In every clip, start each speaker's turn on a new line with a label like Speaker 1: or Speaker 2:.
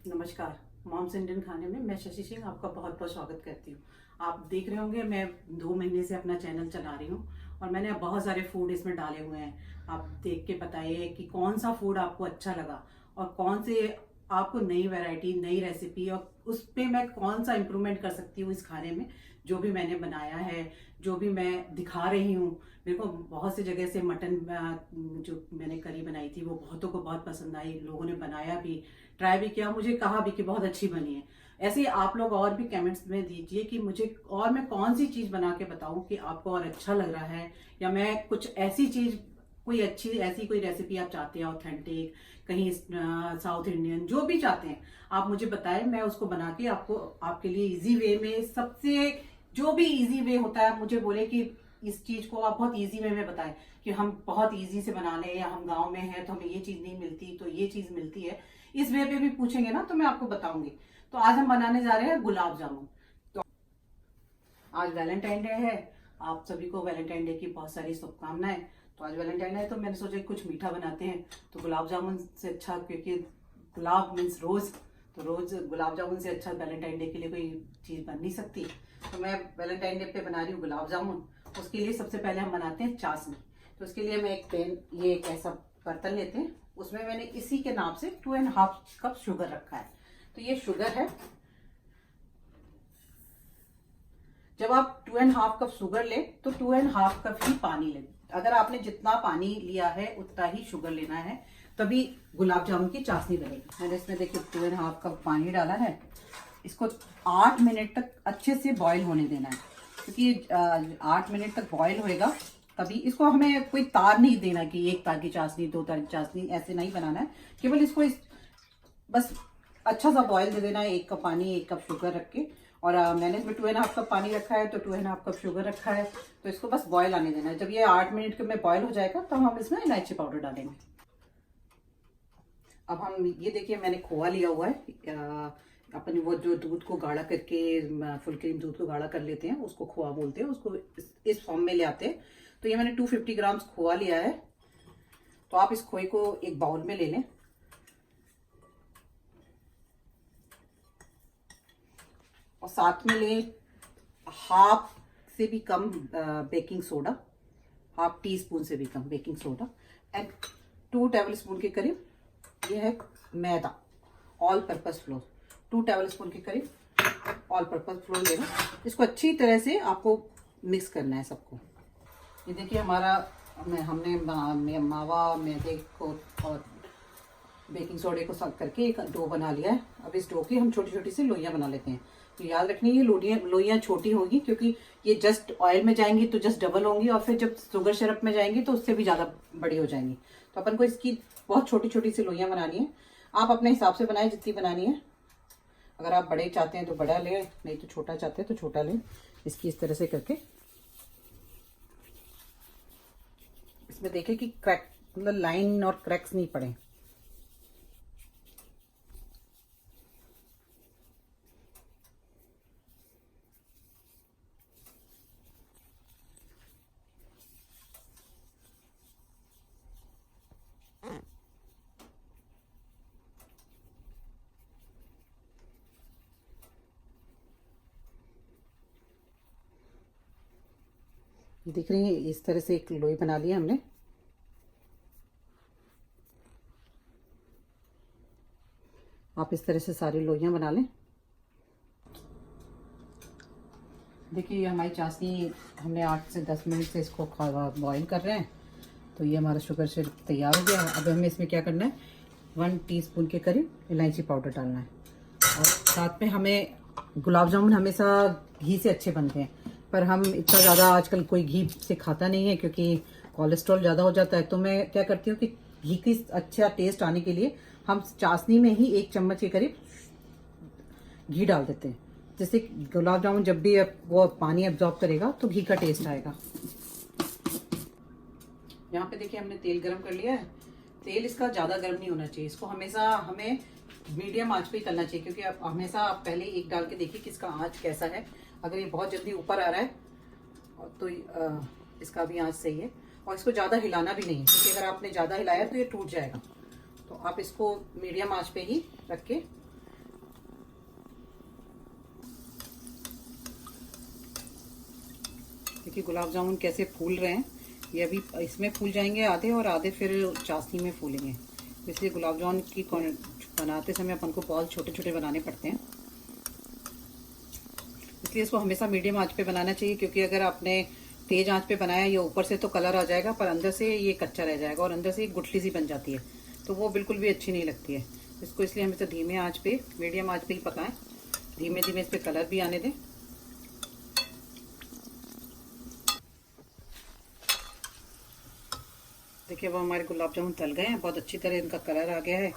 Speaker 1: नमस्कार। Moms Indian खाने में मैं शशि सिंह आपका बहुत बहुत स्वागत करती हूँ। आप देख रहे होंगे मैं 2 महीने से अपना चैनल चला रही हूँ और मैंने अब बहुत सारे फूड इसमें डाले हुए हैं। आप देख के बताइए कि कौन सा फूड आपको अच्छा लगा और कौन से आपको नई वैरायटी, नई रेसिपी और उस पे मैं कौन सा इम्प्रूवमेंट कर सकती हूँ इस खाने में। जो भी मैंने बनाया है, जो भी मैं दिखा रही हूँ, मेरे को बहुत सी जगह से मटन जो मैंने करी बनाई थी वो बहुतों को बहुत पसंद आई। लोगों ने बनाया भी, ट्राई भी किया, मुझे कहा भी कि बहुत अच्छी बनी है। ऐसे ही आप लोग और भी कमेंट्स में दीजिए कि मुझे और मैं कौन सी चीज बना के बताऊं कि आपको और अच्छा लग रहा है, या मैं कुछ ऐसी चीज, कोई अच्छी ऐसी कोई रेसिपी आप चाहते हैं ऑथेंटिक, कहीं साउथ इंडियन, जो भी चाहते हैं आप मुझे बताएं। मैं उसको बना के आपको, आपके लिए इजी वे में, सबसे जो भी इजी वे होता है, आप मुझे बोले कि इस चीज को आप बहुत इजी वे में बताएं कि हम बहुत इजी से बना लें, या हम गांव में हैं तो हमें ये चीज नहीं मिलती तो ये चीज मिलती है। इस वे पे भी पूछेंगे ना तो मैं आपको बताऊंगी। तो आज हम बनाने जा रहे हैं गुलाब जामुन। तो आज वैलेंटाइन डे है, आप सभी को वैलेंटाइन डे की बहुत सारी शुभकामनाएं। तो आज वैलेंटाइन है तो मैंने सोचा कुछ मीठा बनाते हैं। तो गुलाब जामुन से अच्छा, क्योंकि गुलाब मीन्स रोज, तो रोज गुलाब जामुन से अच्छा वैलेंटाइन डे के लिए कोई चीज बन नहीं सकती। तो मैं वैलेंटाइन डे पे बना रही हूँ गुलाब जामुन। उसके लिए सबसे पहले हम बनाते हैं चाशनी। तो उसके लिए मैं एक पैन, ये एक ऐसा बर्तन लेते हैं, उसमें मैंने इसी के नाप से 2.5 कप शुगर रखा है। तो ये शुगर है। जब आप 2.5 कप शुगर ले तो 2.5 कप ही पानी ले। अगर आपने जितना पानी लिया है उतना ही शुगर लेना है, तभी गुलाब जामुन की चाशनी बनेगी। मैंने इसमें देखिए 2.5 कप पानी डाला है। इसको 8 मिनट तक अच्छे से बॉईल होने देना है, क्योंकि 8 मिनट तक बॉईल होएगा तभी। इसको हमें कोई तार नहीं देना कि 1 तार की चाशनी, 2 तार की चाशनी, ऐसे नहीं बनाना है। केवल इसको बस अच्छा सा बॉईल दे देना है। 1 कप पानी, 1 कप शुगर रख के, और मैंने इसमें 2.5 कप पानी रखा है तो 2.5 कप शुगर रखा है। तो इसको बस बॉईल आने देना है। जब ये 8 मिनट के में बॉईल हो जाएगा तब हम इसमें इलायची पाउडर डालेंगे। अब हम ये देखिए, मैंने खोआ लिया हुआ है। अपनी वो जो दूध को गाढ़ा करके, फुल क्रीम दूध को गाढ़ा कर लेते हैं, उसको खोआ बोलते हैं। उसको इस फॉर्म में ले आते हैं। तो ये मैंने 250 ग्राम खोआ लिया है। तो आप इस खोए को एक बाउल में ले लें, और साथ में ले हाफ से भी कम baking soda, half teaspoon से भी कम baking soda, and 2 tablespoon के करीब ये है मैदा, all purpose flour. 2 tablespoon के करीब ऑल पर्पस फ्लोर लेना। इसको अच्छी तरह से आपको मिक्स करना है सबको। ये देखिए हमारा, हमने मावा, मैदे को और बेकिंग सोडे को सब करके एक डो बना लिया है। अब इस डो की हम छोटी छोटी सी लोइयां बना लेते हैं। तो याद रखनी है लोइयां छोटी होगी, क्योंकि ये जस्ट ऑयल में जाएंगी तो जस्ट डबल होंगी, और फिर जब शुगर सिरप में जाएंगी तो उससे भी ज़्यादा बड़ी हो जाएंगी। तो अपन को इसकी बहुत छोटी छोटी सी लोइयां बनानी है। आप अपने हिसाब से बनाएं जितनी बनानी है। अगर आप बड़े चाहते हैं तो बड़ा लें, नहीं तो छोटा चाहते हैं तो छोटा लें। इसकी इस तरह से करके इसमें देखें कि क्रैक, मतलब लाइन और क्रैक्स नहीं पड़े। दिख रही है, इस तरह से एक लोई बना लिया हमने। आप इस तरह से सारी लोइयां बना लें। देखिए हमारी चाशनी, हमने 8 से 10 मिनट से इसको बॉईल कर रहे हैं। तो ये हमारा शुगर सिरप तैयार हो गया है। अब हमें इसमें क्या करना है, 1 टीस्पून के करीब इलायची पाउडर डालना है। और साथ में हमें, गुलाब जामुन हमेशा घी से अच्छे बनते हैं, पर हम इतना ज़्यादा आजकल कोई घी से खाता नहीं है, क्योंकि कोलेस्ट्रॉल ज़्यादा हो जाता है। तो मैं क्या करती हूँ कि घी की अच्छा टेस्ट आने के लिए हम चाशनी में ही 1 चम्मच के करीब घी डाल देते हैं, जिससे गुलाब जामुन जब भी वो पानी एब्जॉर्ब करेगा तो घी का टेस्ट आएगा। यहाँ पे देखिए हमने तेल गरम कर लिया है। तेल इसका ज़्यादा गर्म नहीं होना चाहिए। इसको हमेशा हमें मीडियम आंच पे ही तलना चाहिए, क्योंकि आप हमेशा पहले एक डाल के देखिए कि इसका आंच कैसा है। अगर ये बहुत जल्दी ऊपर आ रहा है तो इसका भी आंच सही है। और इसको ज़्यादा हिलाना भी नहीं है, क्योंकि अगर आपने ज़्यादा हिलाया तो ये टूट जाएगा। तो आप इसको मीडियम आंच पे ही रख के देखिए गुलाब जामुन कैसे फूल रहे हैं। ये अभी इसमें फूल जाएंगे आधे, और आधे फिर चाशनी में फूलेंगे। इसलिए गुलाब जामुन की बनाते समय अपन को बॉल छोटे छोटे बनाने पड़ते हैं। इसलिए इसको हमेशा मीडियम आंच पे बनाना चाहिए, क्योंकि अगर आपने तेज आंच पे बनाया, ये ऊपर से तो कलर आ जाएगा पर अंदर से ये कच्चा रह जाएगा और अंदर से एक गुठली सी बन जाती है, तो वो बिल्कुल भी अच्छी नहीं लगती है। इसको इसलिए हमेशा धीमे आंच पे, मीडियम आंच पे ही पकाएं। धीमे धीमे इस पे कलर भी आने दें। देखिए वो हमारे गुलाब जामुन तल गए हैं, बहुत अच्छी तरह इनका कलर आ गया है।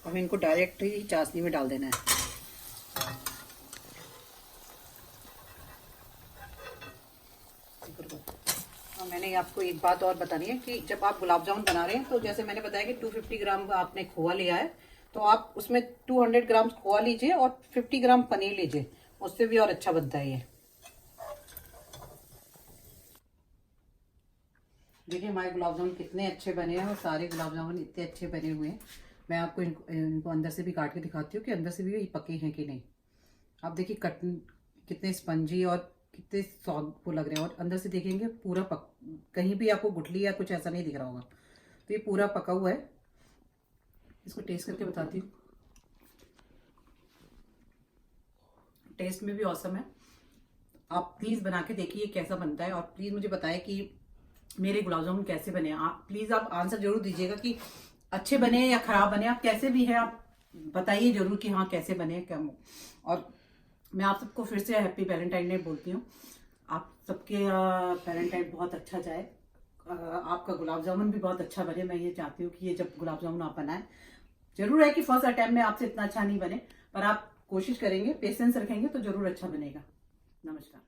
Speaker 1: अब इनको डायरेक्ट ही चाशनी में डाल देना है। मैंने आपको एक बात और बतानी है कि जब आप गुलाब जामुन बना रहे हैं, तो जैसे मैंने बताया कि 250 ग्राम आपने खोआ लिया है, तो आप उसमें 200 ग्राम खोआ लीजिए और 50 ग्राम पनीर लीजिए, उससे भी और अच्छा बनता है ये। देखिए हमारे गुलाब जामुन कितने अच्छे बने हैं, और सारे गुलाब जामुन इतने अच्छे बने हुए हैं। मैं आपको इनको अंदर से भी काट के दिखाती हूँ कि अंदर से भी ये पके हैं कि नहीं। आप देखिए कितने स्पंजी और कितने सॉफ्ट लग रहे हैं, और अंदर से देखेंगे पूरा कहीं भी आपको गुठली या कुछ ऐसा नहीं दिख रहा होगा। तो ये पूरा पका हुआ है। इसको टेस्ट करके बताती हूँ। टेस्ट में भी औसम है। आप प्लीज़ बना के देखिए कैसा बनता है, और प्लीज़ मुझे बताएं कि मेरे गुलाब जामुन कैसे बने। आप प्लीज़ आप आंसर जरूर दीजिएगा कि अच्छे बने या खराब बने। आप कैसे भी हैं आप बताइए जरूर कि हाँ कैसे बने क्या। और मैं आप सबको फिर से हैप्पी वैलेंटाइन डे बोलती हूँ। आप सबके वैलेंटाइन बहुत अच्छा जाए। आपका गुलाब जामुन भी बहुत अच्छा बने। मैं ये चाहती हूँ कि ये जब गुलाब जामुन आप बनाएं, जरूर है कि फर्स्ट अटेम्प्ट में आपसे इतना अच्छा नहीं बने, पर आप कोशिश करेंगे, पेशेंस रखेंगे तो जरूर अच्छा बनेगा। नमस्कार।